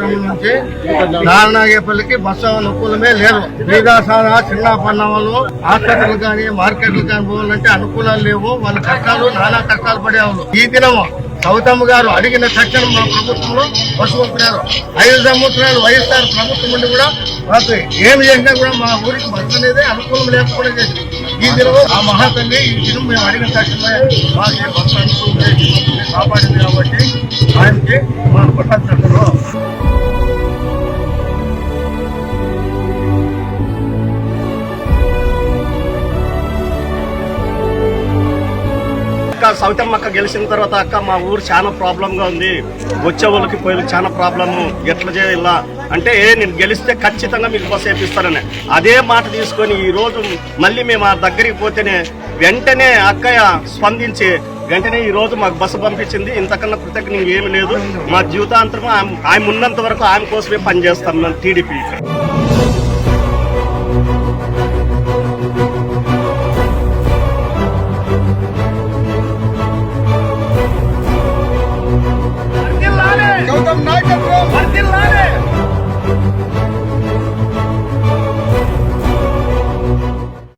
సంవత్సరం నుంచి నాగనాగేపల్లికి బస్సు అనుకూలమే లేదు. బీదాసాల చిన్న పన్న వాళ్ళు హాస్పిటల్ కానీ మార్కెట్లు కానీ పోవాలంటే అనుకూలాలు లేవు. వాళ్ళ కష్టాలు నానా కష్టాలు పడేవాళ్ళు. ఈ దినము సౌతమ్మ గారు అడిగిన తక్షణం మా ప్రభుత్వంలో బస్సు పంపినారు. 5 సంవత్సరాలు వైఎస్ఆర్ ప్రభుత్వం నుండి కూడా మాకు ఏమి చేసినా కూడా మా ఊరికి బస్సు అనేది అనుకూలం లేకపోవడం చేసింది. ఈ దినం ఆ మహాతల్లి ఈ దినం మేము అడిగిన తక్షణమే మాకు బస్సు అనుకూలం కాపాడింది కాబట్టి ఆయనకి మా కృతజ్ఞతలు. సౌతమ్మ అక్క గెలిచిన తర్వాత అక్క మా ఊరు చాలా ప్రాబ్లం గా ఉంది, వచ్చే వాళ్ళకి పోయి చాలా ప్రాబ్లము, ఎట్లా చేయాల అంటే నేను గెలిస్తే ఖచ్చితంగా మీకు బస్సు వేపిస్తానని అదే మాట తీసుకొని ఈ రోజు మళ్ళీ మేము ఆ దగ్గరికి పోతేనే వెంటనే అక్కయ్య స్పందించి వెంటనే ఈ రోజు మాకు బస్సు పంపించింది. ఇంతకన్నా కృతజ్ఞత ఏమి లేదు. మా జీవితాంతరం ఆమె ఉన్నంత వరకు ఆమె కోసమే పనిచేస్తాం టీడీపీ.